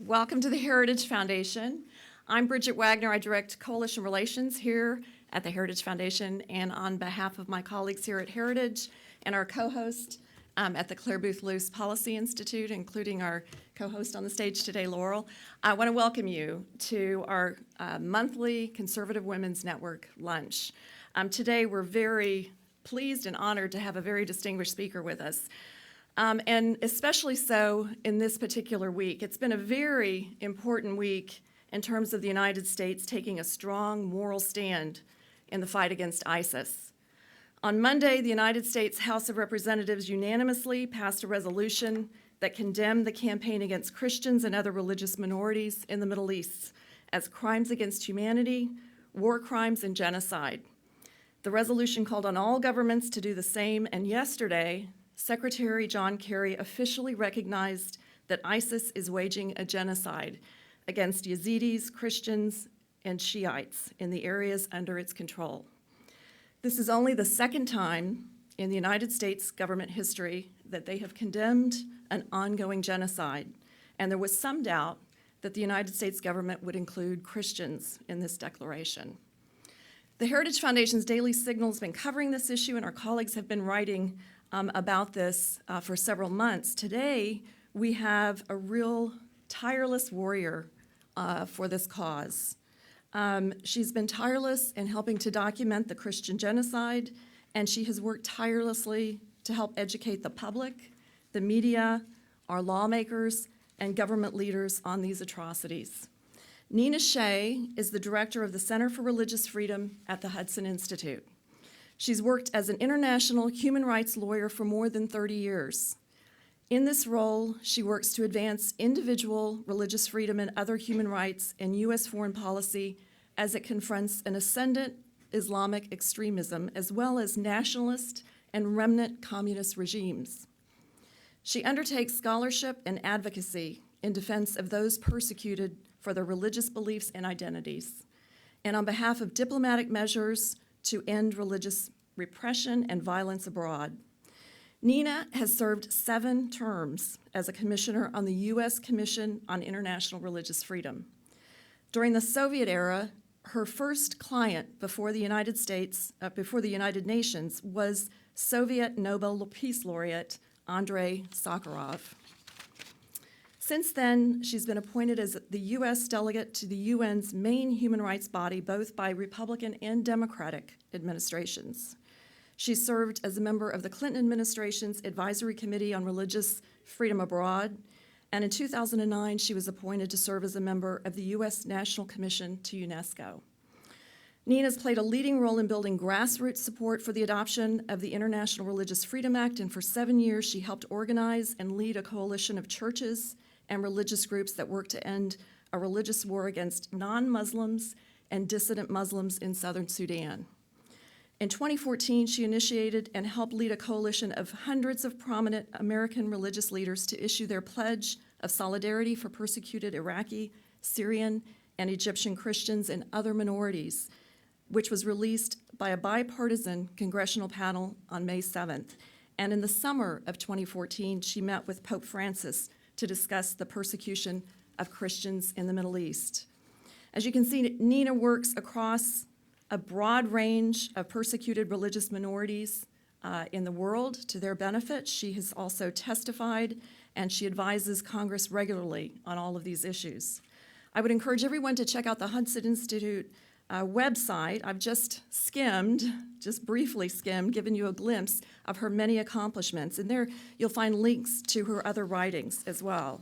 Welcome to the Heritage Foundation. I'm Bridget Wagner. I direct coalition relations here at the Heritage Foundation, and on behalf of my colleagues here at Heritage and our co-host at the Clare Boothe Luce Policy Institute, including our co-host on the stage today, Laurel, I want to welcome you to our monthly Conservative Women's Network lunch. Today we're very pleased and honored to have a very distinguished speaker with us. And especially so in this particular week. It's been a very important week in terms of the United States taking a strong moral stand in the fight against ISIS. On Monday, the United States House of Representatives unanimously passed a resolution that condemned the campaign against Christians and other religious minorities in the Middle East as crimes against humanity, war crimes, and genocide. The resolution called on all governments to do the same, and yesterday, Secretary John Kerry officially recognized that ISIS is waging a genocide against Yazidis, Christians, and Shiites in the areas under its control. This is only the second time in the United States government history that they have condemned an ongoing genocide, and there was some doubt that the United States government would include Christians in this declaration. The Heritage Foundation's Daily Signal has been covering this issue, and our colleagues have been writing about this for several months. Today, we have a real tireless warrior for this cause. She's been tireless in helping to document the Christian genocide, and she has worked tirelessly to help educate the public, the media, our lawmakers, and government leaders on these atrocities. Nina Shea is the director of the Center for Religious Freedom at the Hudson Institute. She's worked as an international human rights lawyer for more than 30 years. In this role, she works to advance individual religious freedom and other human rights in U.S. foreign policy as it confronts an ascendant Islamic extremism, as well as nationalist and remnant communist regimes. She undertakes scholarship and advocacy in defense of those persecuted for their religious beliefs and identities, and on behalf of diplomatic measures to end religious repression and violence abroad. Nina has served 7 terms as a commissioner on the U.S. Commission on International Religious Freedom. During the Soviet era, her first client before the United Nations was Soviet Nobel Peace Laureate Andrei Sakharov. Since then, she's been appointed as the U.S. delegate to the UN's main human rights body, both by Republican and Democratic administrations. She served as a member of the Clinton administration's Advisory Committee on Religious Freedom Abroad, and in 2009, she was appointed to serve as a member of the U.S. National Commission to UNESCO. Nina's played a leading role in building grassroots support for the adoption of the International Religious Freedom Act, and for 7 years, she helped organize and lead a coalition of churches and religious groups that work to end a religious war against non-Muslims and dissident Muslims in southern Sudan. In 2014, she initiated and helped lead a coalition of hundreds of prominent American religious leaders to issue their pledge of solidarity for persecuted Iraqi, Syrian, and Egyptian Christians and other minorities, which was released by a bipartisan congressional panel on May 7th. And in the summer of 2014, she met with Pope Francis to discuss the persecution of Christians in the Middle East. As you can see, Nina works across a broad range of persecuted religious minorities in the world to their benefit. She has also testified, and she advises Congress regularly on all of these issues. I would encourage everyone to check out the Hudson Institute website. I've just briefly skimmed, given you a glimpse of her many accomplishments. And there you'll find links to her other writings as well.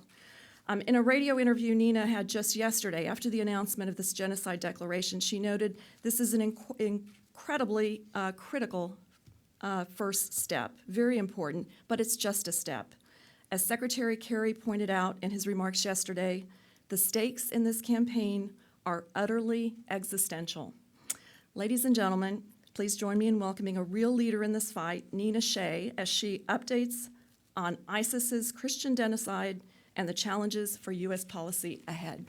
In a radio interview Nina had just yesterday, after the announcement of this genocide declaration, she noted this is an incredibly critical first step, very important, but it's just a step. As Secretary Kerry pointed out in his remarks yesterday, the stakes in this campaign are utterly existential. Ladies and gentlemen, please join me in welcoming a real leader in this fight, Nina Shea, as she updates on ISIS's Christian genocide and the challenges for U.S. policy ahead.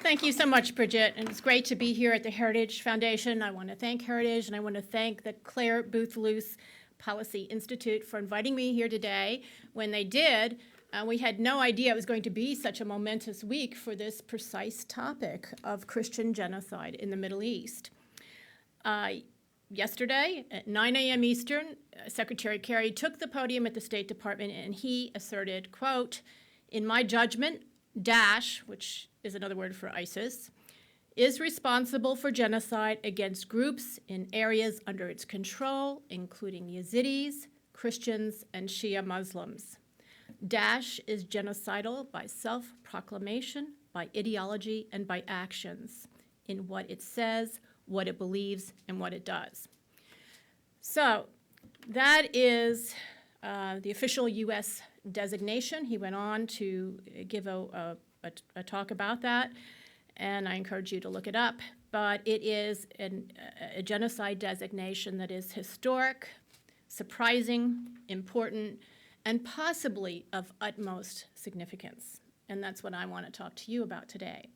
Thank you so much, Bridget, and it's great to be here at the Heritage Foundation. I want to thank Heritage, and I want to thank the Clare Boothe Luce Policy Institute for inviting me here today. When they did, we had no idea it was going to be such a momentous week for this precise topic of Christian genocide in the Middle East. Yesterday at 9 a.m. Eastern, Secretary Kerry took the podium at the State Department and he asserted, quote, "In my judgment, Daesh," which is another word for ISIS, "is responsible for genocide against groups in areas under its control, including Yazidis, Christians, and Shia Muslims. Daesh is genocidal by self-proclamation, by ideology, and by actions in what it says, what it believes, and what it does." So that is the official U.S. designation. He went on to give a talk about that, and I encourage you to look it up. But it is a genocide designation that is historic, surprising, important, and possibly of utmost significance. And that's what I want to talk to you about today.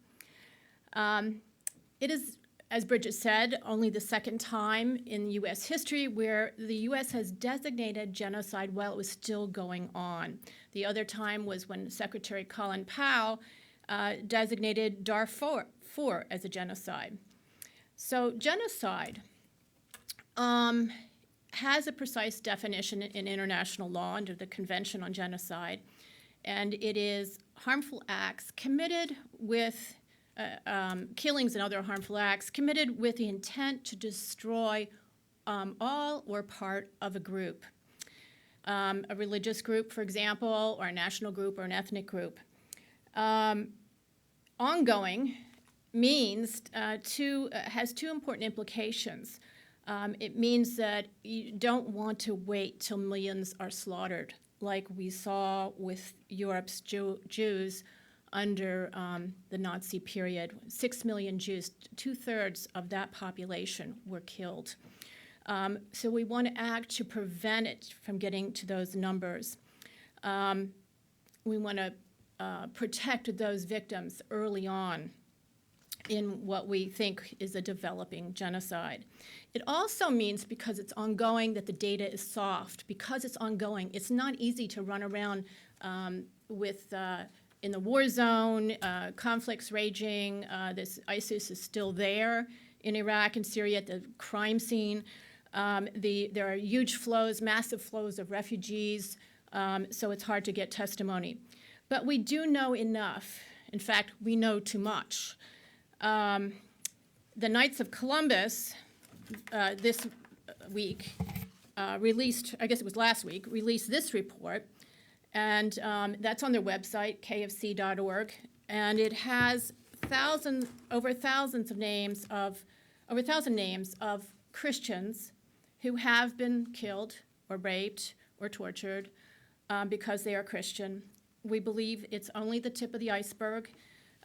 It is, as Bridget said, only the second time in U.S. history where the U.S. has designated genocide while it was still going on. The other time was when Secretary Colin Powell designated Darfur as a genocide. So genocide has a precise definition in international law under the Convention on Genocide, and it is harmful acts committed with killings and other harmful acts committed with the intent to destroy all or part of a group, a religious group, for example, or a national group or an ethnic group. Ongoing means has two important implications. It means that you don't want to wait till millions are slaughtered, like we saw with Europe's Jews under the Nazi period. 6 million Jews, 2/3 of that population were killed. So we want to act to prevent it from getting to those numbers. We want to protect those victims early on in what we think is a developing genocide. It also means, because it's ongoing, that the data is soft. Because it's ongoing, it's not easy to run around in the war zone, conflicts raging. This ISIS is still there in Iraq and Syria at the crime scene. There are huge flows, massive flows of refugees, so it's hard to get testimony. But we do know enough. In fact, we know too much. The Knights of Columbus this week released, I guess it was last week, released this report, and that's on their website, kfc.org, and it has over thousands of names of Christians who have been killed or raped or tortured because they are Christian. We believe it's only the tip of the iceberg.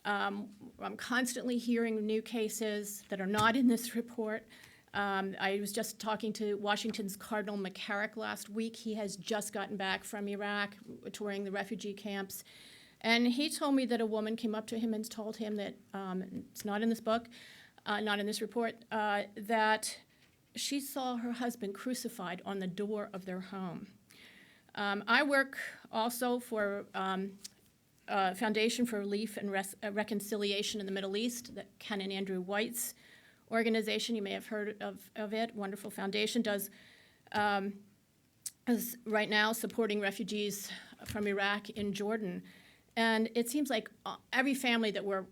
I'm constantly hearing new cases that are not in this report. I was just talking to Washington's Cardinal McCarrick last week. He has just gotten back from Iraq, touring the refugee camps. And he told me that a woman came up to him and told him that, it's not in this book, not in this report, that she saw her husband crucified on the door of their home. I work also for Foundation for Relief and Reconciliation in the Middle East, that Ken and Andrew White's organization. You may have heard of it. Wonderful foundation. Is right now supporting refugees from Iraq in Jordan. And it seems like every family that we're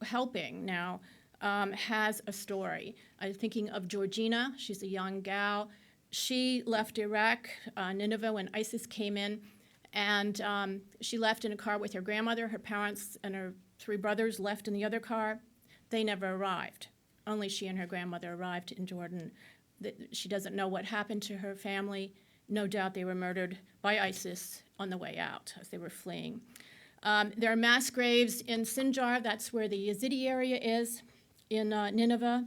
helping now has a story. I'm thinking of Georgina. She's a young gal. She left Iraq, Nineveh, when ISIS came in. And she left in a car with her grandmother. Her parents and her 3 brothers left in the other car. They never arrived. Only she and her grandmother arrived in Jordan. She doesn't know what happened to her family. No doubt they were murdered by ISIS on the way out as they were fleeing. There are mass graves in Sinjar. That's where the Yazidi area is in Nineveh.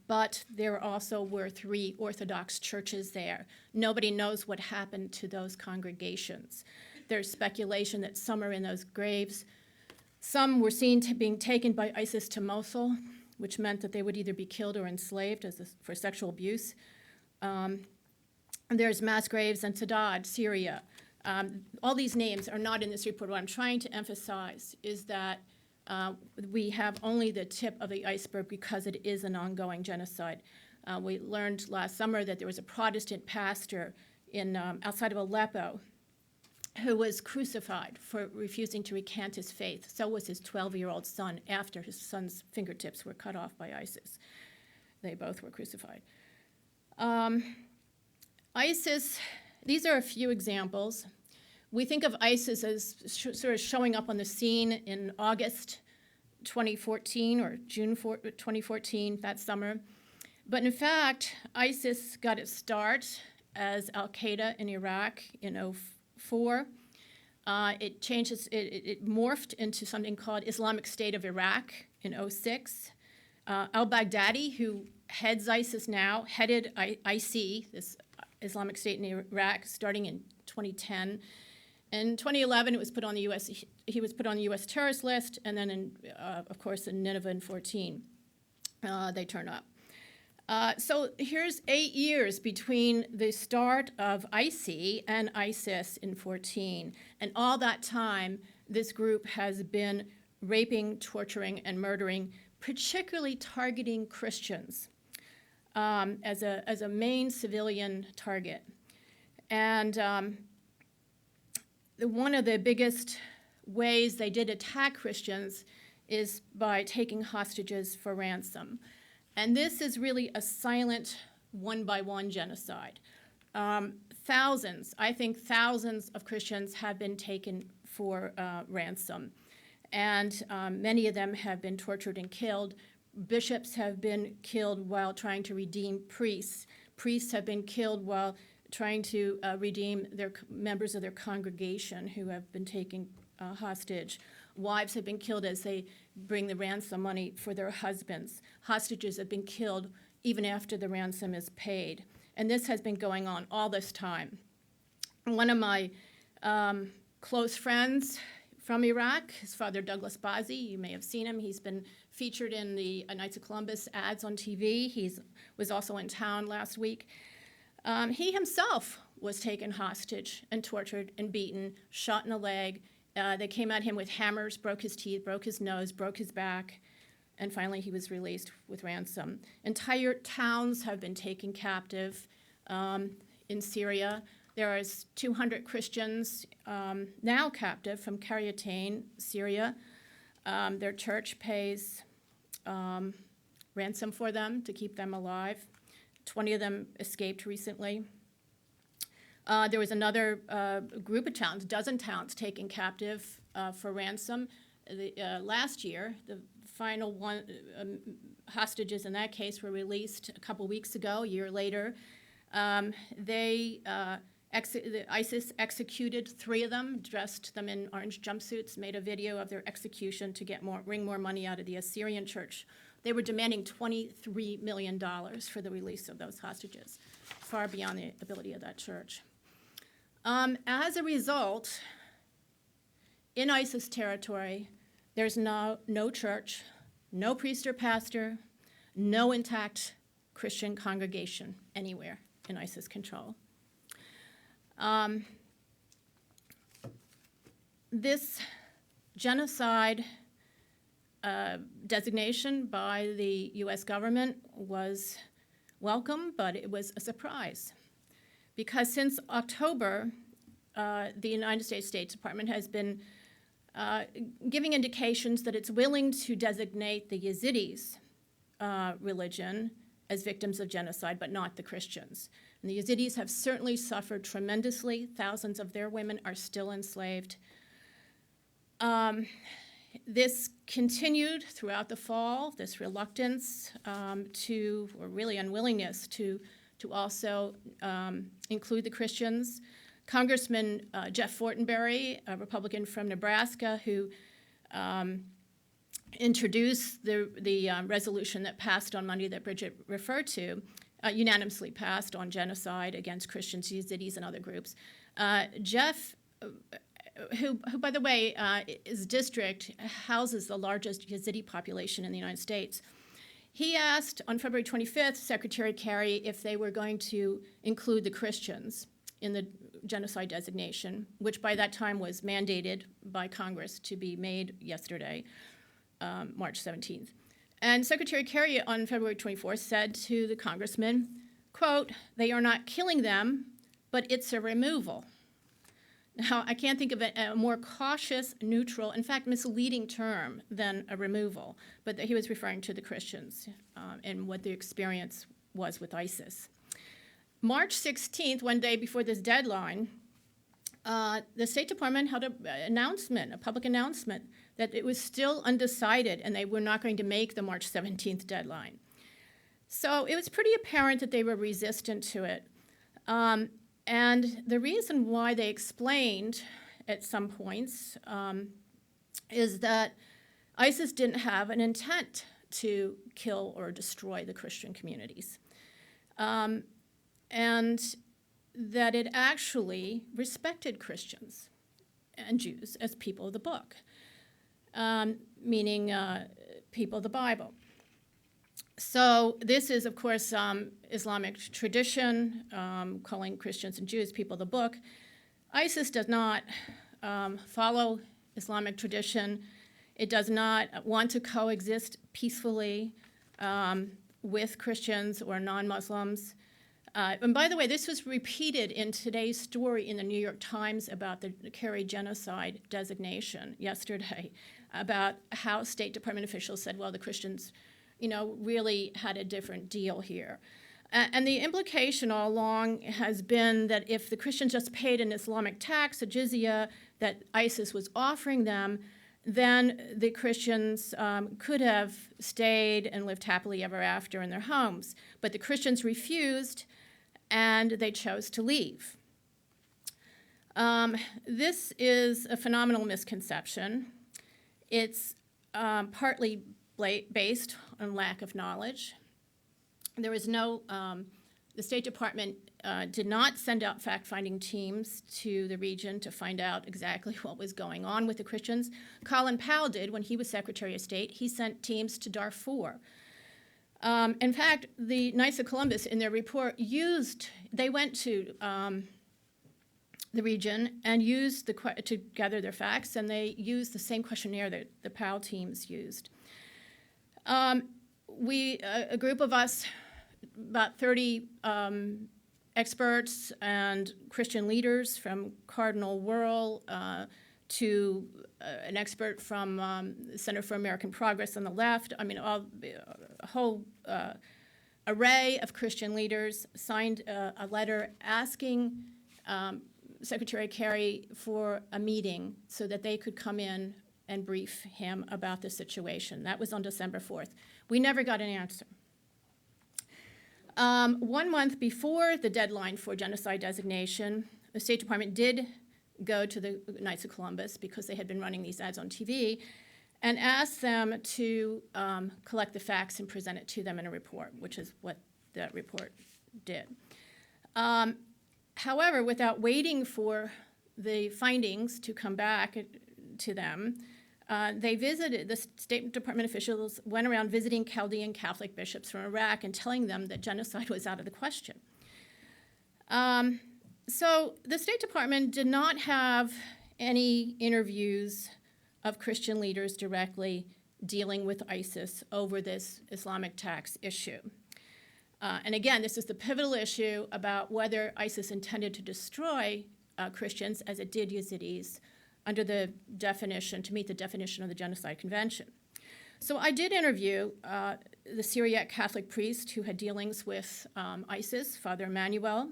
But there also were 3 Orthodox churches there. Nobody knows what happened to those congregations. There's speculation that some are in those graves. Some were seen being taken by ISIS to Mosul, which meant that they would either be killed or enslaved for sexual abuse. There's mass graves in Saddad, Syria. All these names are not in this report. What I'm trying to emphasize is that we have only the tip of the iceberg because it is an ongoing genocide. We learned last summer that there was a Protestant pastor outside of Aleppo who was crucified for refusing to recant his faith. So was his 12-year-old son after his son's fingertips were cut off by ISIS. They both were crucified. ISIS, these are a few examples. We think of ISIS as sort of showing up on the scene in August 2014 or June 2014, that summer. But in fact, ISIS got its start as Al-Qaeda in Iraq in 2004. It morphed into something called Islamic State of Iraq in 2006. Al-Baghdadi, who heads ISIS now, headed IC, this Islamic State in Iraq, starting in 2010. In 2011, he was put on the U.S. terrorist list, and then, of course, in Nineveh in 2014, they turn up. So here's 8 years between the start of IC and ISIS in 2014, and all that time, this group has been raping, torturing, and murdering, particularly targeting Christians as a main civilian target. And one of the biggest ways they did attack Christians is by taking hostages for ransom. And this is really a silent one-by-one genocide. Thousands of Christians have been taken for ransom. And many of them have been tortured and killed. Bishops have been killed while trying to redeem priests. Priests have been killed while trying to redeem their members of their congregation who have been taken hostage. Wives have been killed as they bring the ransom money for their husbands. Hostages have been killed even after the ransom is paid. And this has been going on all this time. One of my close friends from Iraq, his father, Douglas Bazzi, you may have seen him. He's been featured in the Knights of Columbus ads on TV. He was also in town last week. He himself was taken hostage and tortured and beaten, shot in the leg. They came at him with hammers, broke his teeth, broke his nose, broke his back, and finally he was released with ransom. Entire towns have been taken captive in Syria. There are 200 Christians now captive from Qaryatayn, Syria. Their church pays ransom for them to keep them alive. 20 of them escaped recently. There was another group of towns, dozen towns, taken captive for ransom. Last year, the final hostages in that case were released a couple weeks ago, a year later. ISIS executed 3 of them, dressed them in orange jumpsuits, made a video of their execution to wring more money out of the Assyrian church. They were demanding $23 million for the release of those hostages, far beyond the ability of that church. As a result, in ISIS territory, there's no church, no priest or pastor, no intact Christian congregation anywhere in ISIS control. This genocide designation by the U.S. government was welcome, but it was a surprise. Because since October, the United States State Department has been giving indications that it's willing to designate the Yazidis' religion as victims of genocide, but not the Christians. And the Yazidis have certainly suffered tremendously. Thousands of their women are still enslaved. This continued throughout the fall, this reluctance or really unwillingness to also include the Christians. Congressman Jeff Fortenberry, a Republican from Nebraska, who introduced the resolution that passed on Monday that Bridget referred to, unanimously passed on genocide against Christians, Yazidis, and other groups. Jeff, who, by the way, his district houses the largest Yazidi population in the United States, He asked on February 25th, Secretary Kerry, if they were going to include the Christians in the genocide designation, which by that time was mandated by Congress to be made yesterday, March 17th. And Secretary Kerry on February 24th said to the congressman, quote, "They are not killing them, but it's a removal." Now, I can't think of a more cautious, neutral, in fact, misleading term than a removal, but he was referring to the Christians and what the experience was with ISIS. March 16th, one day before this deadline, the State Department held a public announcement, that it was still undecided and they were not going to make the March 17th deadline. So it was pretty apparent that they were resistant to it. And the reason why they explained at some points is that ISIS didn't have an intent to kill or destroy the Christian communities. And that it actually respected Christians and Jews as people of the book, meaning people of the Bible. So this is, of course, Islamic tradition, calling Christians and Jews people of the book. ISIS does not follow Islamic tradition. It does not want to coexist peacefully with Christians or non-Muslims. And by the way, this was repeated in today's story in the New York Times about the Kerry genocide designation yesterday, about how State Department officials said, well, the Christians, really had a different deal here. And the implication all along has been that if the Christians just paid an Islamic tax, a jizya, that ISIS was offering them, then the Christians could have stayed and lived happily ever after in their homes. But the Christians refused, and they chose to leave. This is a phenomenal misconception. It's partly based on lack of knowledge. There was the State Department did not send out fact-finding teams to the region to find out exactly what was going on with the Christians. Colin Powell did when he was Secretary of State. He sent teams to Darfur. In fact, the Knights of Columbus, in their report, they went to the region and used to gather their facts, and they used the same questionnaire that the Powell teams used. A group of us, about 30 experts and Christian leaders, from Cardinal Wuerl to an expert from the Center for American Progress on the left, a whole array of Christian leaders signed a letter asking Secretary Kerry for a meeting so that they could come in and brief him about the situation. That was on December 4th. We never got an answer. 1 month before the deadline for genocide designation, the State Department did go to the Knights of Columbus, because they had been running these ads on TV, and asked them to collect the facts and present it to them in a report, which is what that report did. However, without waiting for the findings to come back to them, the State Department officials went around visiting Chaldean Catholic bishops from Iraq and telling them that genocide was out of the question. So the State Department did not have any interviews of Christian leaders directly dealing with ISIS over this Islamic tax issue. And again, this is the pivotal issue about whether ISIS intended to destroy Christians, as it did Yazidis, under the definition, to meet the definition of the Genocide Convention. So I did interview the Syriac Catholic priest who had dealings with ISIS, Father Emmanuel,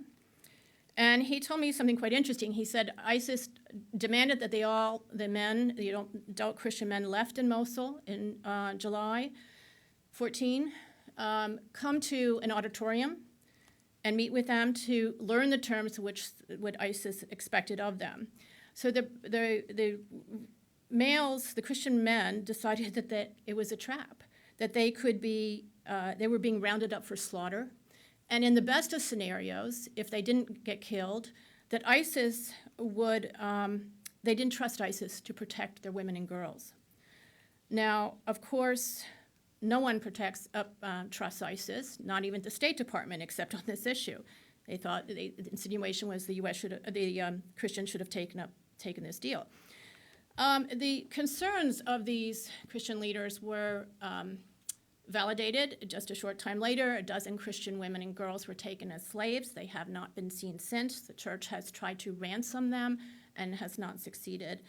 and he told me something quite interesting. He said ISIS demanded that the adult Christian men left in Mosul in July 14, come to an auditorium and meet with them to learn the terms what ISIS expected of them. So the males, the Christian men, decided that it was a trap, that they were being rounded up for slaughter. And in the best of scenarios, if they didn't get killed, that ISIS they didn't trust ISIS to protect their women and girls. Now, of course, no one trusts ISIS, not even the State Department, except on this issue. They thought the insinuation was the Christians should have taken this deal. The concerns of these Christian leaders were validated. Just a short time later, a dozen Christian women and girls were taken as slaves. They have not been seen since. The church has tried to ransom them and has not succeeded.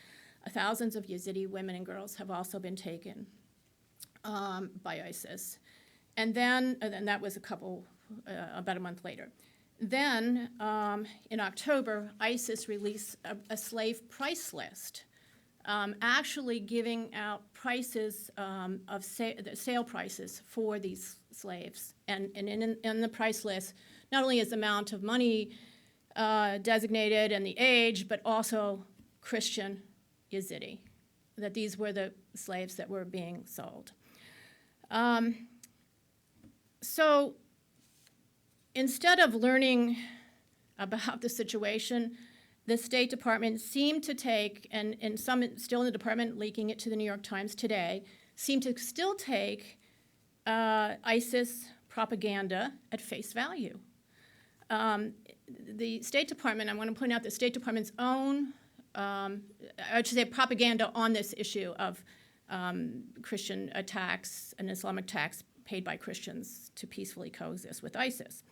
Thousands of Yazidi women and girls have also been taken by ISIS. And then that was about a month later. Then, in October, ISIS released a slave price list, actually giving out prices of sale prices for these slaves. And in the price list, not only is the amount of money designated and the age, but also Christian Yazidi, that these were the slaves that were being sold. So instead of learning about the situation, the State Department seemed to take, and some still in the department leaking it to the New York Times today, seem to still take ISIS propaganda at face value. The State Department, I want to point out the State Department's own, I should say propaganda on this issue of Christian attacks and Islamic attacks paid by Christians to peacefully coexist with ISIS.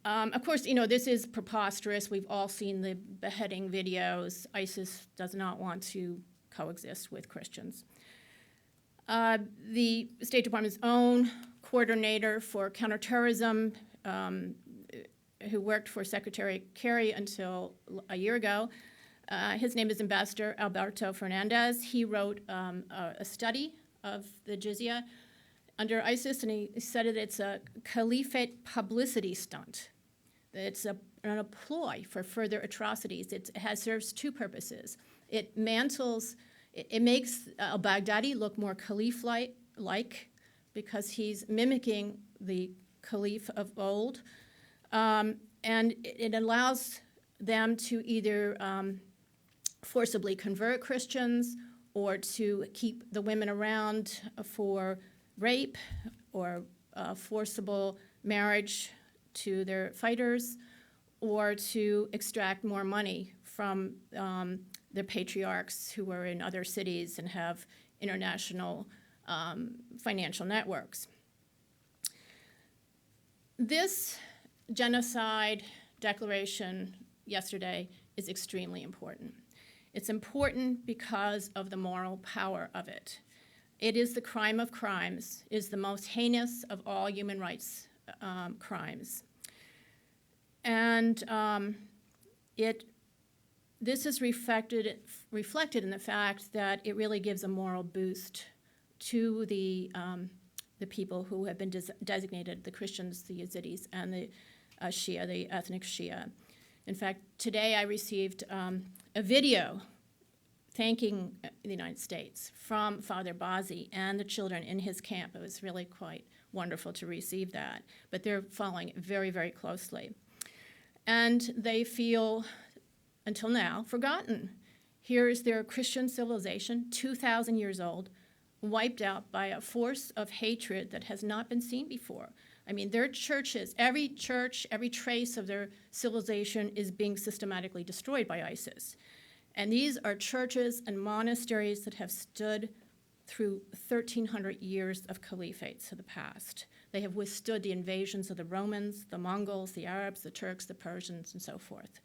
Of course, this is preposterous. We've all seen the beheading videos. ISIS does not want to coexist with Christians. The State Department's own coordinator for counterterrorism, who worked for Secretary Kerry until a year ago, his name is Ambassador Alberto Fernandez. He wrote a study of the jizya under ISIS, and he said it's a caliphate publicity stunt. It's a ploy for further atrocities. It serves two purposes. It makes al-Baghdadi look more caliph-like because he's mimicking the caliph of old, and it allows them to either forcibly convert Christians or to keep the women around for rape or forcible marriage to their fighters, or to extract more money from their patriarchs who are in other cities and have international financial networks. This genocide declaration yesterday is extremely important. It's important because of the moral power of it. It is the crime of crimes, is the most heinous of all human rights crimes. And this is reflected in the fact that it really gives a moral boost to the people who have been designated, the Christians, the Yazidis, and the Shia, the ethnic Shia. In fact, today I received a video thanking the United States from Father Boothe and the children in his camp. It was really quite wonderful to receive that. But they're following it very, very closely. And they feel, until now, forgotten. Here is their Christian civilization, 2,000 years old, wiped out by a force of hatred that has not been seen before. I mean, their churches, every church, every trace of their civilization is being systematically destroyed by ISIS. And these are churches and monasteries that have stood through 1,300 years of caliphates of the past. They have withstood the invasions of the Romans, the Mongols, the Arabs, the Turks, the Persians, and so forth.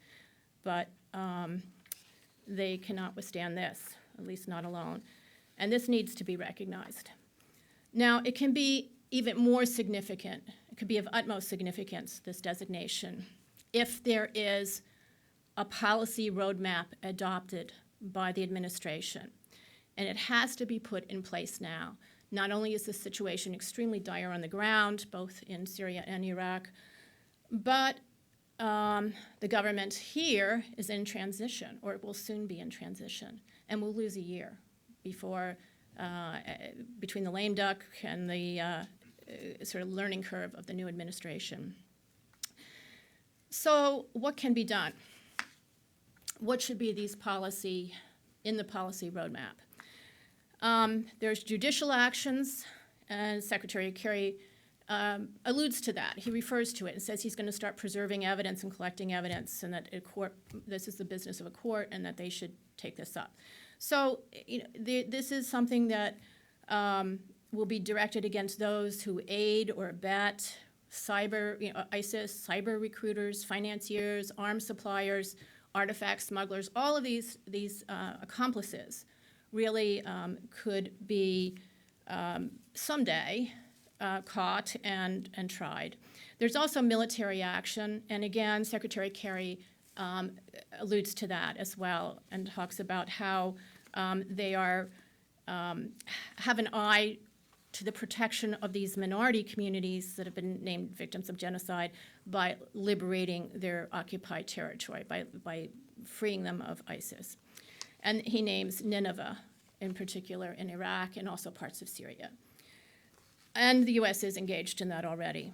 But they cannot withstand this, at least not alone. And this needs to be recognized. Now, it can be even more significant. It could be of utmost significance, this designation, if there is a policy roadmap adopted by the administration. And it has to be put in place now. Not only is the situation extremely dire on the ground, both in Syria and Iraq, but the government here is in transition, or it will soon be in transition, and we'll lose a year before, between the lame duck and the sort of learning curve of the new administration. So what can be done? What should be these in the policy roadmap? There's judicial actions, And Secretary Kerry alludes to that. He refers to it and says he's going to start preserving evidence and collecting evidence, and that this is the business of a court, and that they should take this up. So this is something that will be directed against those who aid or abet ISIS, cyber recruiters, financiers, arms suppliers, artifact smugglers. All of these accomplices really could be someday caught and tried. There's also military action, and again, Secretary Kerry alludes to that as well, and talks about how they have an eye to the protection of these minority communities that have been named victims of genocide by liberating their occupied territory, by freeing them of ISIS. And he names Nineveh in particular in Iraq and also parts of Syria. And the U.S. is engaged in that already.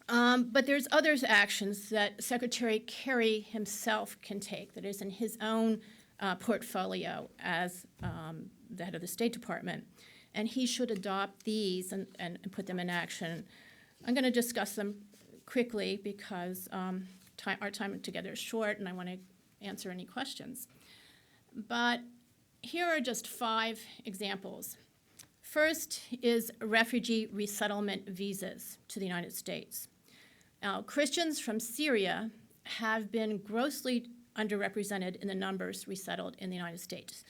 But there's other actions that Secretary Kerry himself can take that is in his own portfolio as the head of the State Department. And he should adopt these and put them in action. I'm going to discuss them quickly because our time together is short and I want to answer any questions. But here are just 5 examples. First is refugee resettlement visas to the United States. Now, Christians from Syria have been grossly underrepresented in the numbers resettled in the United States.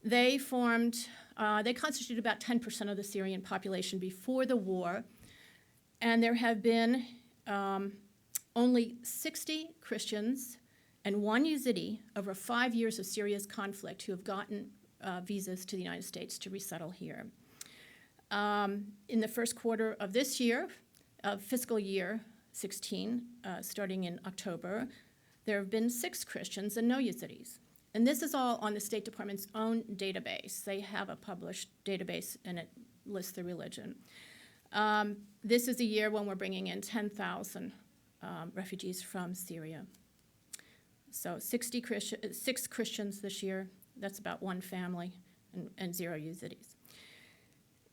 They constituted about 10% of the Syrian population before the war, and there have been only 60 Christians and 1 Yazidi over 5 years of Syria's conflict who have gotten visas to the United States to resettle here. In the first quarter of this year, of fiscal year 16, starting in October, there have been 6 Christians and no Yazidis. And this is all on the State Department's own database. They have a published database, and it lists the religion. This is a year when we're bringing in 10,000 refugees from Syria. So 6 Christians this year. That's about 1 family, and 0 Yazidis.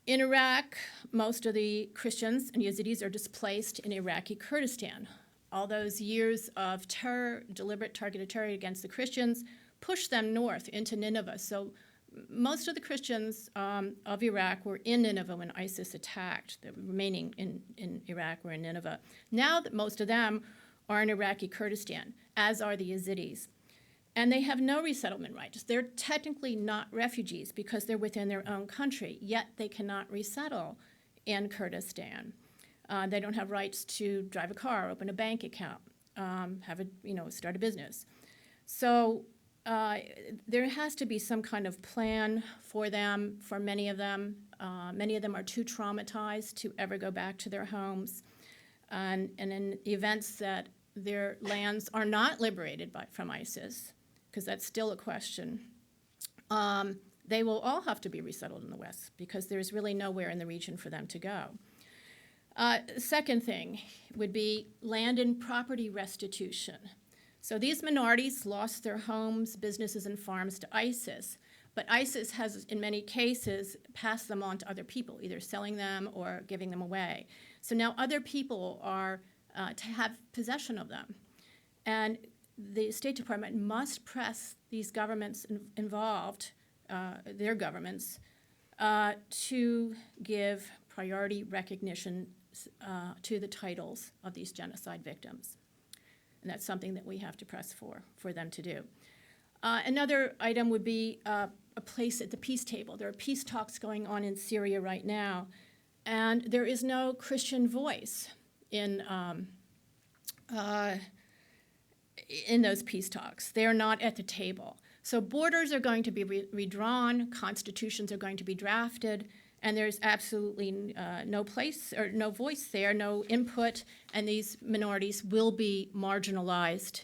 In Iraq, most of the Christians and Yazidis are displaced in Iraqi Kurdistan. All those years of terror, deliberate targeted terror against the Christians, pushed them north into Nineveh. So most of the Christians of Iraq were in Nineveh when ISIS attacked. The remaining in Iraq were in Nineveh. Now that most of them are in Iraqi Kurdistan, as are the Yazidis. And they have no resettlement rights. They're technically not refugees because they're within their own country, yet they cannot resettle in Kurdistan. They don't have rights to drive a car, open a bank account, start a business. So there has to be some kind of plan for them, for many of them. Many of them are too traumatized to ever go back to their homes. And in the events that their lands are not liberated from ISIS, because that's still a question, they will all have to be resettled in the West because there's really nowhere in the region for them to go. Second thing would be land and property restitution. So these minorities lost their homes, businesses, and farms to ISIS, but ISIS has, in many cases, passed them on to other people, either selling them or giving them away. So now other people are to have possession of them. And the State Department must press these governments involved, their governments, to give priority recognition to the titles of these genocide victims. And that's something that we have to press for them to do. Another item would be a place at the peace table. There are peace talks going on in Syria right now, and there is no Christian voice in those peace talks. They are not at the table. So borders are going to be redrawn, constitutions are going to be drafted, and there's absolutely no place or no voice there, no input, and these minorities will be marginalized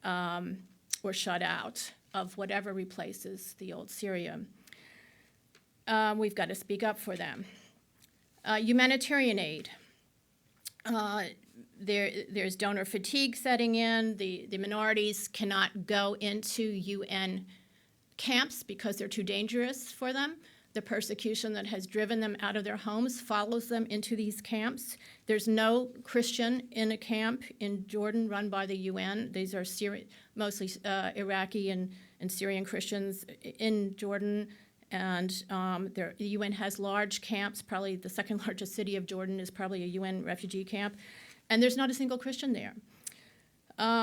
or shut out of whatever replaces the old Syria. We've got to speak up for them. Humanitarian aid. There's donor fatigue setting in. The minorities cannot go into UN camps because they're too dangerous for them. The persecution that has driven them out of their homes follows them into these camps. There's no Christian in a camp in Jordan run by the UN. These are mostly Iraqi and Syrian Christians in Jordan. And the UN has large camps. Probably the second largest city of Jordan is probably a UN refugee camp. And there's not a single Christian there.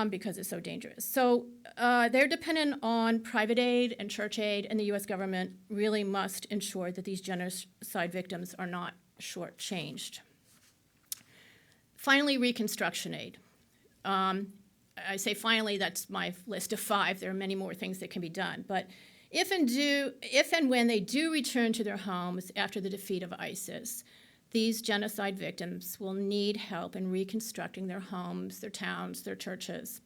Because it's so dangerous. So they're dependent on private aid and church aid, and the U.S. government really must ensure that these genocide victims are not shortchanged. Finally, Reconstruction Aid. I say finally, that's my list of 5. There are many more things that can be done. But if and when they do return to their homes after the defeat of ISIS, these genocide victims will need help in reconstructing their homes, their towns, their churches.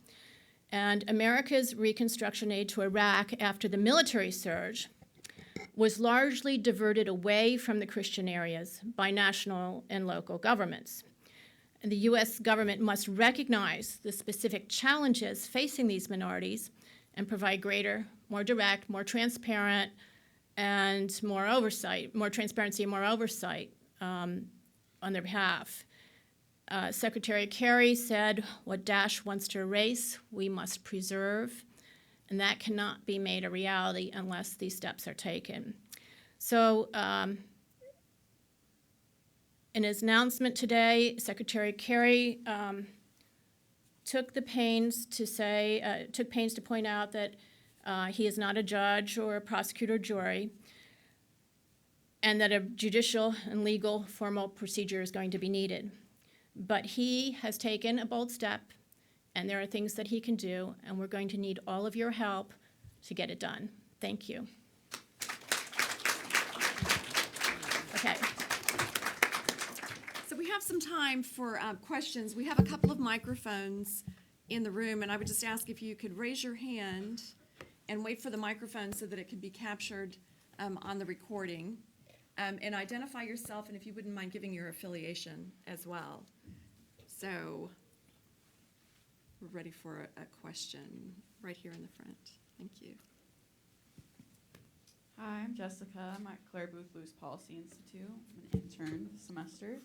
And America's Reconstruction Aid to Iraq after the military surge was largely diverted away from the Christian areas by national and local governments. And the U.S. government must recognize the specific challenges facing these minorities and provide greater, more direct, more transparent, and more transparency and more oversight on their behalf. Secretary Kerry said, what Daesh wants to erase, we must preserve, and that cannot be made a reality unless these steps are taken. So in his announcement today, Secretary Kerry took pains to point out that he is not a judge or a prosecutor or jury, and that a judicial and legal formal procedure is going to be needed. But he has taken a bold step, and there are things that he can do, and we're going to need all of your help to get it done. Thank you. Okay. So we have some time for questions. We have a couple of microphones in the room, and I would just ask if you could raise your hand and wait for the microphone so that it can be captured on the recording. And identify yourself, and if you wouldn't mind giving your affiliation as well. So we're ready for a question right here in the front. Thank you. Hi, I'm Jessica. I'm at Clare, Boothe, Luce Policy Institute. I'm an intern this semester.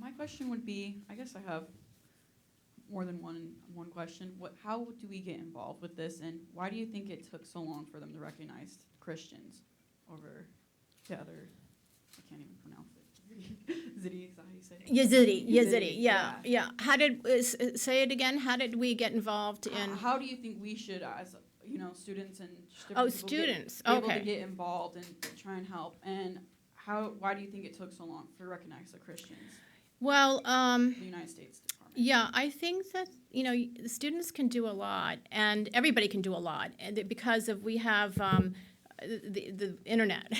My question would be, I guess I have more than one question. How do we get involved with this, and why do you think it took so long for them to recognize Christians over the other? I can't even pronounce it. Zidi, is that how you say it? Yazidi, yeah. How did, say it again, how did we get involved in? How do you think we should, as students and Students, be able okay. to get involved and try and help? And why do you think it took so long to recognize the Christians? Well, the United States Department. Yeah, I think that, the students can do a lot, and everybody can do a lot, and because we have the internet.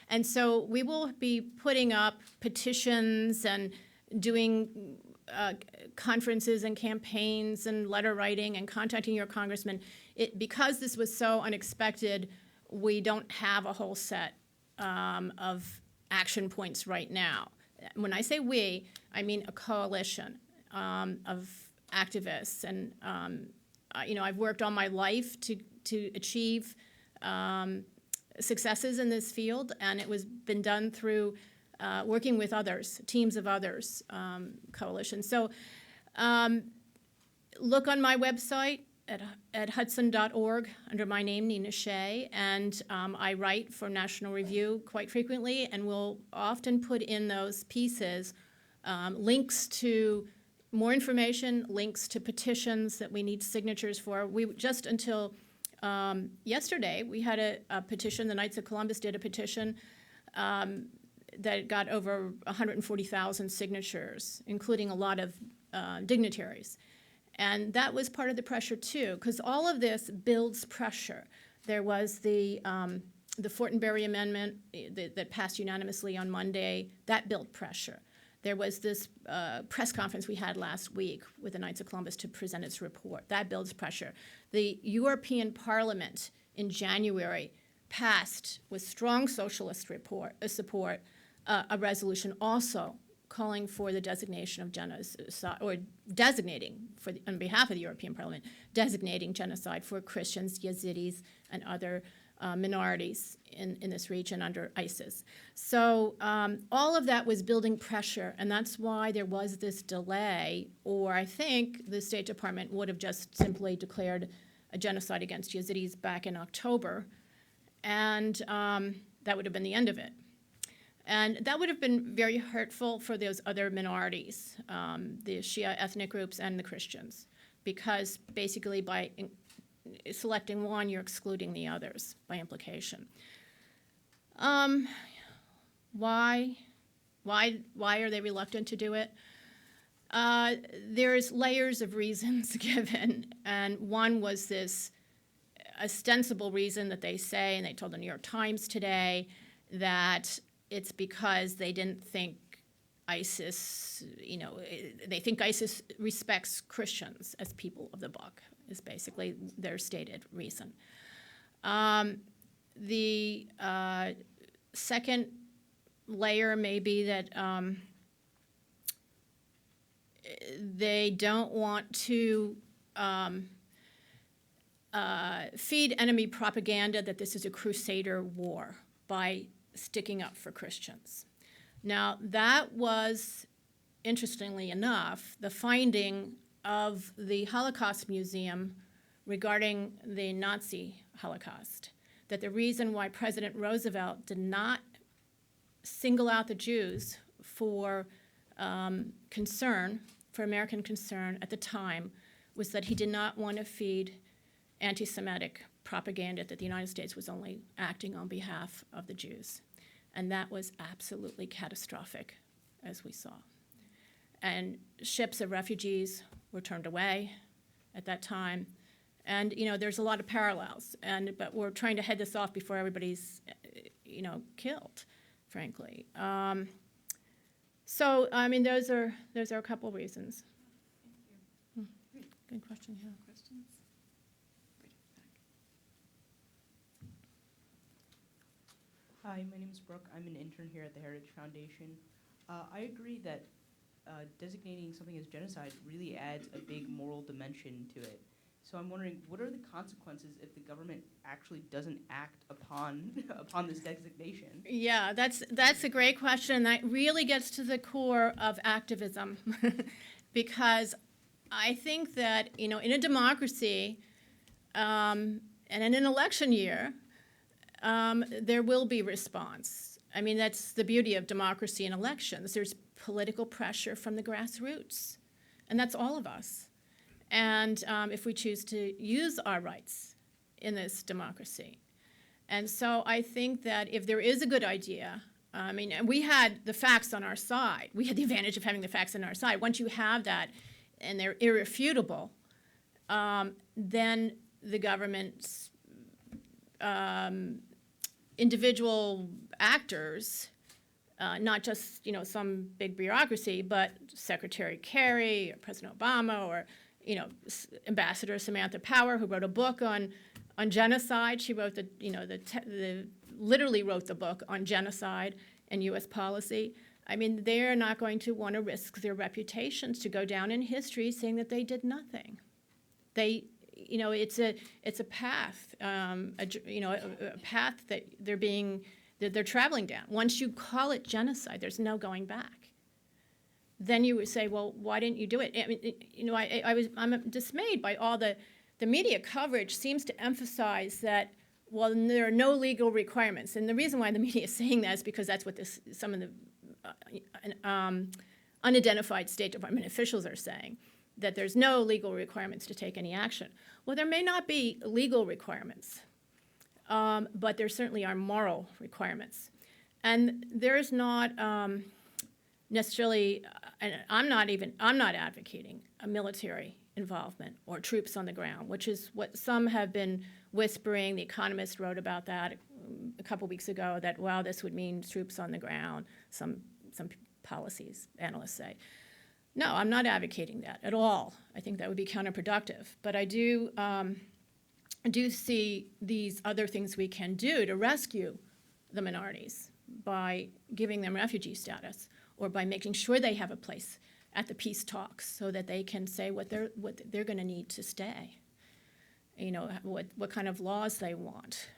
And so we will be putting up petitions and doing conferences and campaigns and letter writing and contacting your congressman. Because this was so unexpected, we don't have a whole set of action points right now. When I say we, I mean a coalition of activists. And, I've worked all my life to achieve successes in this field, and it was been done through working with others, teams of others, coalitions. So look on my website at hudson.org under my name, Nina Shea, and I write for National Review quite frequently, and we'll often put in those pieces links to more information, links to petitions that we need signatures for. We just until yesterday, we had a petition, the Knights of Columbus did a petition that got over 140,000 signatures, including a lot of dignitaries. And that was part of the pressure too, because all of this builds pressure. There was the Fortenberry Amendment that passed unanimously on Monday, that built pressure. There was this press conference we had last week with the Knights of Columbus to present its report. That builds pressure. The European Parliament in January passed, with strong socialist support, a resolution also calling for the designation of genocide, or designating, on behalf of the European Parliament, designating genocide for Christians, Yazidis, and other minorities in this region under ISIS. So all of that was building pressure, and that's why there was this delay, or I think the State Department would have just simply declared a genocide against Yazidis back in October, and that would have been the end of it. And that would have been very hurtful for those other minorities, the Shia ethnic groups and the Christians, because basically by selecting one, you're excluding the others by implication. Why are they reluctant to do it? There's layers of reasons given, and one was this ostensible reason that they say, and they told the New York Times today, that it's because they didn't think ISIS, they think ISIS respects Christians as people of the book, is basically their stated reason. The second layer may be that they don't want to feed enemy propaganda that this is a crusader war by sticking up for Christians. Now, that was, interestingly enough, the finding of the Holocaust Museum regarding the Nazi Holocaust, that the reason why President Roosevelt did not single out the Jews for concern, for American concern at the time, was that he did not want to feed anti-Semitic propaganda that the United States was only acting on behalf of the Jews. And that was absolutely catastrophic, as we saw. And ships of refugees were turned away at that time. And, there's a lot of parallels. But we're trying to head this off before everybody's, killed, frankly. So, those are a couple of reasons. Good question, yeah. Questions? Hi, my name is Brooke. I'm an intern here at the Heritage Foundation. I agree that designating something as genocide really adds a big moral dimension to it. So I'm wondering, what are the consequences if the government actually doesn't act upon this designation? Yeah, that's a great question. That really gets to the core of activism, because I think that in a democracy and in an election year, there will be response. That's the beauty of democracy and elections. There's political pressure from the grassroots, and that's all of us. And if we choose to use our rights in this democracy. And so I think that if there is a good idea, we had the facts on our side. We had the advantage of having the facts on our side. Once you have that, and they're irrefutable, then the government's individual actors, not just some big bureaucracy, but Secretary Kerry or President Obama or Ambassador Samantha Power, who wrote a book on genocide. She wrote literally wrote the book on genocide and U.S. policy. They're not going to want to risk their reputations to go down in history saying that they did nothing. It's a path, a path that they're traveling down. Once you call it genocide, there's no going back. Then you would say, well, why didn't you do it? I'm dismayed by all the media coverage seems to emphasize that, well, there are no legal requirements. And the reason why the media is saying that is because that's what some of the unidentified State Department officials are saying, that there's no legal requirements to take any action. Well, there may not be legal requirements, but there certainly are moral requirements. And there's not necessarily, and I'm not advocating a military involvement or troops on the ground, which is what some have been whispering. The Economist wrote about that a couple weeks ago, that, well, this would mean troops on the ground, some policies analysts say. No, I'm not advocating that at all. I think that would be counterproductive. But I do see these other things we can do to rescue the minorities by giving them refugee status, or by making sure they have a place at the peace talks so that they can say what they're going to need to stay. You know, what kind of laws they want,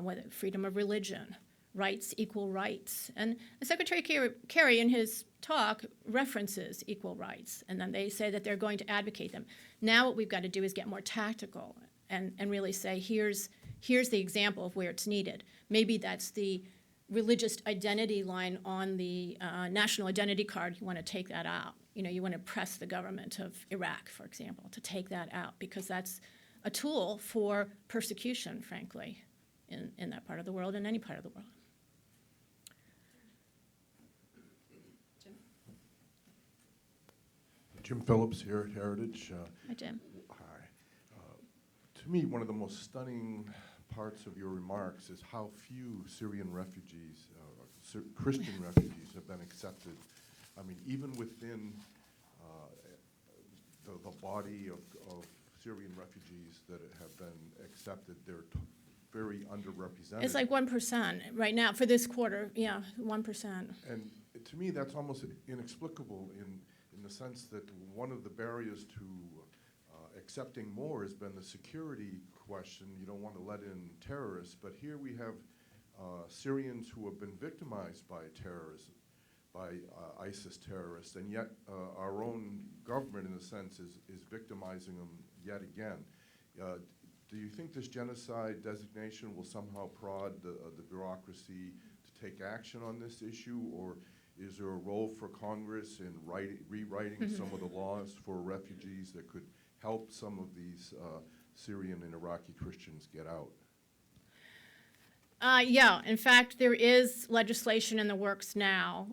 whether freedom of religion, rights, equal rights. And Secretary Kerry in his talk references equal rights, and then they say that they're going to advocate them. Now what we've got to do is get more tactical and really say, here's the example of where it's needed. Maybe that's the religious identity line on the national identity card. You want to take that out. You know, you want to press the government of Iraq, for example, to take that out, because that's a tool for persecution, frankly, in that part of the world, in any part of the world. Jim Phillips here at Heritage. Hi, Jim. Hi. To me, one of the most stunning parts of your remarks is how few Syrian refugees, Christian refugees, have been accepted. I mean, even within the body of Syrian refugees that have been accepted, they're very underrepresented. It's like 1% right now for this quarter. Yeah, 1%. And to me, that's almost inexplicable in the sense that one of the barriers to accepting more has been the security question. You don't want to let in terrorists, but here we have Syrians who have been victimized by terrorism, by ISIS terrorists, and yet our own government, in a sense, is victimizing them yet again. Do you think this genocide designation will somehow prod the bureaucracy to take action on this issue, or is there a role for Congress in rewriting some of the laws for refugees that could help some of these Syrian and Iraqi Christians get out? Yeah, in fact, there is legislation in the works now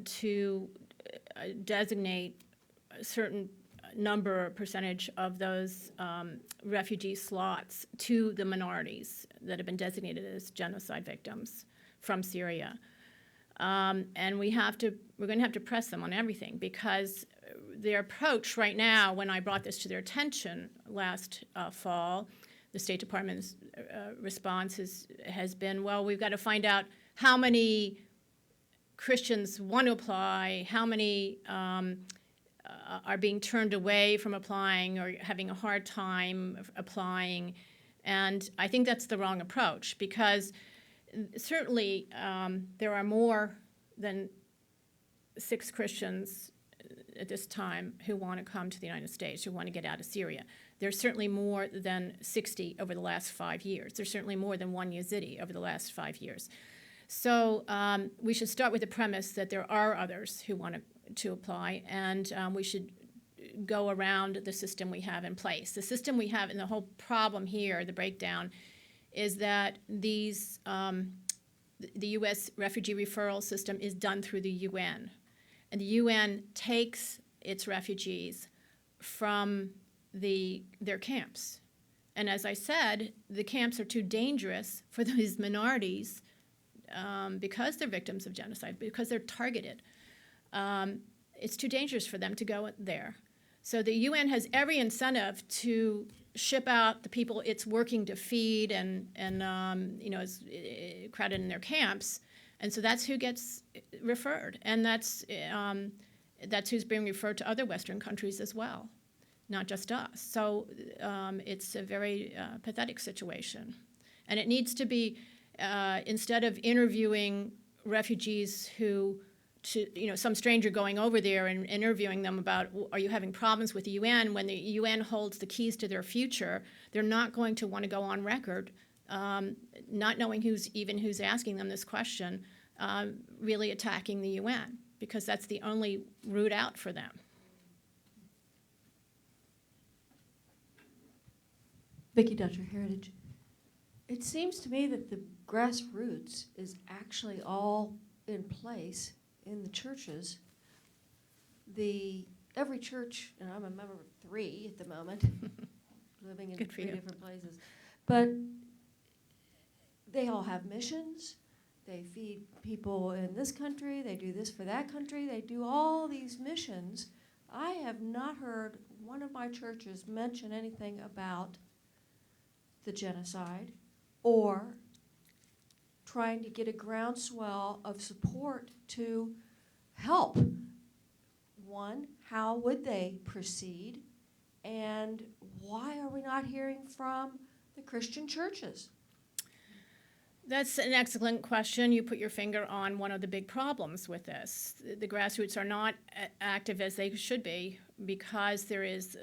to designate a certain number or percentage of those refugee slots to the minorities that have been designated as genocide victims from Syria. And we're going to have to press them on everything, because their approach right now, when I brought this to their attention last fall, the State Department's response has been, well, we've got to find out how many Christians want to apply, how many are being turned away from applying or having a hard time applying. And I think that's the wrong approach, because certainly there are more than 6 Christians at this time who want to come to the United States, who want to get out of Syria. There's certainly more than 60 over the last 5 years. There's certainly more than 1 Yazidi over the last 5 years. So we should start with the premise that there are others who want to apply, and we should go around the system we have in place. The system we have, and the whole problem here, the breakdown, is that these the U.S. refugee referral system is done through the UN. And the UN takes its refugees from their camps. And as I said, the camps are too dangerous for these minorities because they're victims of genocide, because they're targeted. It's too dangerous for them to go there. So the UN has every incentive to ship out the people it's working to feed and is crowded in their camps. And so that's who gets referred, and that's who's being referred to other Western countries as well, not just us. So it's a very pathetic situation, and it needs to be instead of interviewing refugees some stranger going over there and interviewing them about, are you having problems with the UN? When the UN holds the keys to their future, they're not going to want to go on record not knowing who's asking them this question, really attacking the UN, because that's the only route out for them. Vicki Dutcher, Heritage. It seems to me that the grassroots is actually all in place in the churches. Every church, and I'm a member of 3 at the moment, living in 3 different places, but they all have missions. They feed people in this country. They do this for that country. They do all these missions. I have not heard one of my churches mention anything about the genocide or trying to get a groundswell of support to help. One, how would they proceed? And why are we not hearing from the Christian churches? That's an excellent question. You put your finger on one of the big problems with this. The grassroots are not active as they should be because there is,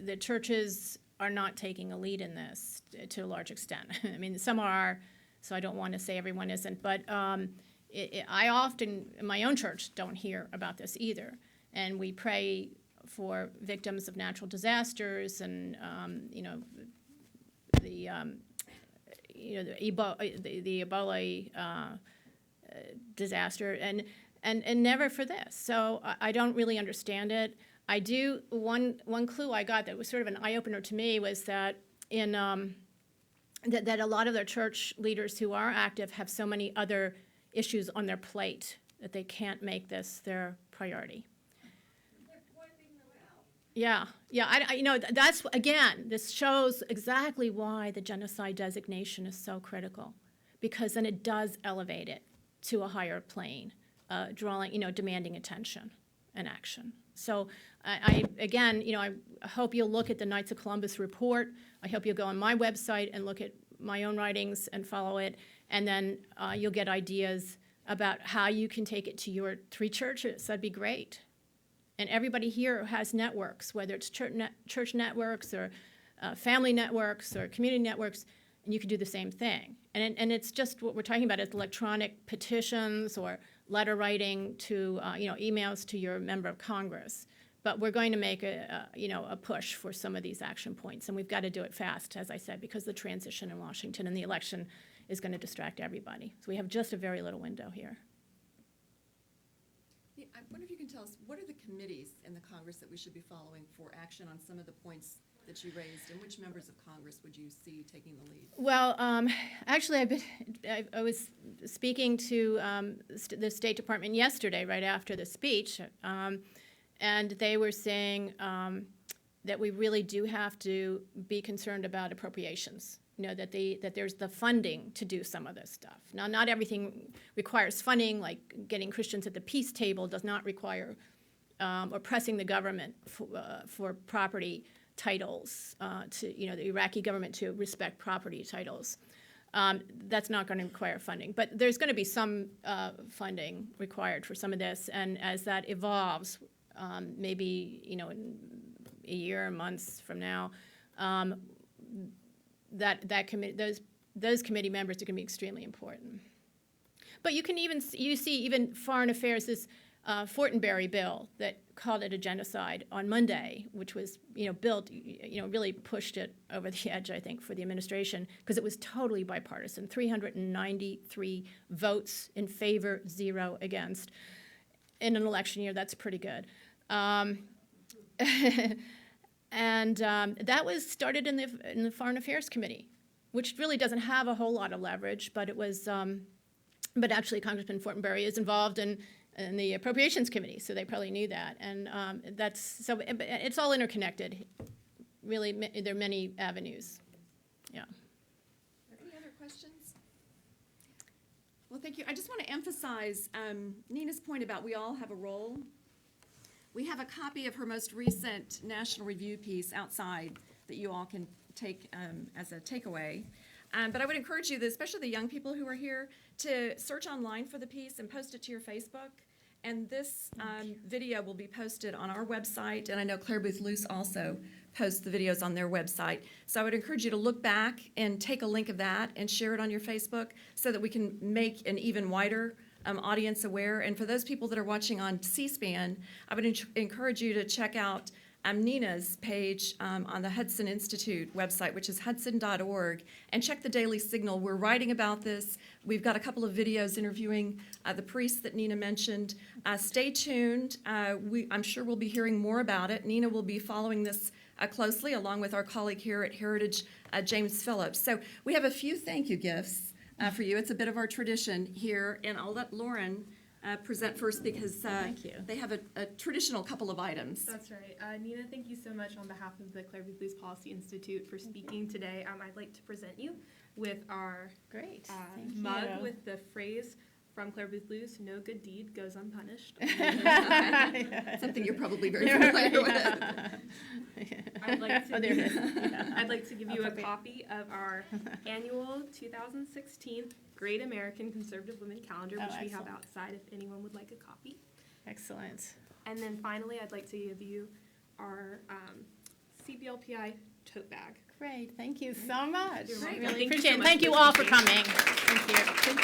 the churches are not taking a lead in this to a large extent. I mean, some are, so I don't want to say everyone isn't, but I often, in my own church, don't hear about this either. And we pray for victims of natural disasters and, the Ebola disaster, and never for this. So I don't really understand it. I do. One clue I got that was sort of an eye opener to me was that in that a lot of their church leaders who are active have so many other issues on their plate that they can't make this their priority. Yeah. That's, again, this shows exactly why the genocide designation is so critical, because then it does elevate it to a higher plane, demanding attention and action. So I hope you'll look at the Knights of Columbus report. I hope you'll go on my website and look at my own writings and follow it, and then you'll get ideas about how you can take it to your 3 churches. That'd be great. And everybody here has networks, whether it's church networks or family networks or community networks, and you can do the same thing. And it's just what we're talking about is electronic petitions or letter writing to, emails to your member of Congress. But we're going to make a push for some of these action points, and we've got to do it fast, as I said, because the transition in Washington and the election is going to distract everybody. So we have just a very little window here. I wonder if you can tell us, what are the committees in the Congress that we should be following for action on some of the points that you raised, and which members of Congress would you see taking the lead? Well, actually, I was speaking to the State Department yesterday, right after the speech, and they were saying that we really do have to be concerned about appropriations. That there's the funding to do some of this stuff. Now, not everything requires funding, like getting Christians at the peace table does not require, or pressing the government for property titles, the Iraqi government to respect property titles. That's not going to require funding. But there's going to be some funding required for some of this, and as that evolves, maybe, in a year or months from now, that committee, those committee members are going to be extremely important. But you see even foreign affairs, this Fortenberry bill that called it a genocide on Monday, which was built, really pushed it over the edge, I think, for the administration, because it was totally bipartisan. 393 votes in favor, 0 against. In an election year, that's pretty good. And that was started in the Foreign Affairs Committee, which really doesn't have a whole lot of leverage, but it was. But actually, Congressman Fortenberry is involved in the Appropriations Committee, so they probably knew that. And that's so. It's all interconnected. Really, there are many avenues. Yeah. Are there any other questions? Well, thank you. I just want to emphasize Nina's point about we all have a role. We have a copy of her most recent National Review piece outside that you all can take as a takeaway. But I would encourage you, especially the young people who are here, to search online for the piece and post it to your Facebook. And this video will be posted on our website, and I know Clare Boothe Luce also posts the videos on their website. So I would encourage you to look back and take a link of that and share it on your Facebook so that we can make an even wider audience aware. And for those people that are watching on C-SPAN, I would encourage you to check out Nina's page on the Hudson Institute website, which is hudson.org, and check the Daily Signal. We're writing about this. We've got a couple of videos interviewing the priests that Nina mentioned. Stay tuned. I'm sure we'll be hearing more about it. Nina will be following this closely, along with our colleague here at Heritage, James Phillips. So we have a few thank you gifts for you. It's a bit of our tradition here, and I'll let Lauren present first because Thank you. They have a traditional couple of items. That's right. Nina, thank you so much on behalf of the Clare Boothe Policy Institute for speaking today. I'd like to present you with our Great. mug you. with the phrase, from Clare Boothe Luce, no good deed goes unpunished. Something you're probably very familiar with. I'd like to, Oh, there it is. I'd like to give you a Appropriate. copy of our annual 2016 Great American Conservative Women Calendar, Oh, which we have excellent. outside if anyone would like a copy. Excellent. And then finally, I'd like to give you our CBLPI tote bag. Great, thank you so much. You're welcome. Really Thank you appreciate so it. much Thank for you all for speaking. coming. Thank you.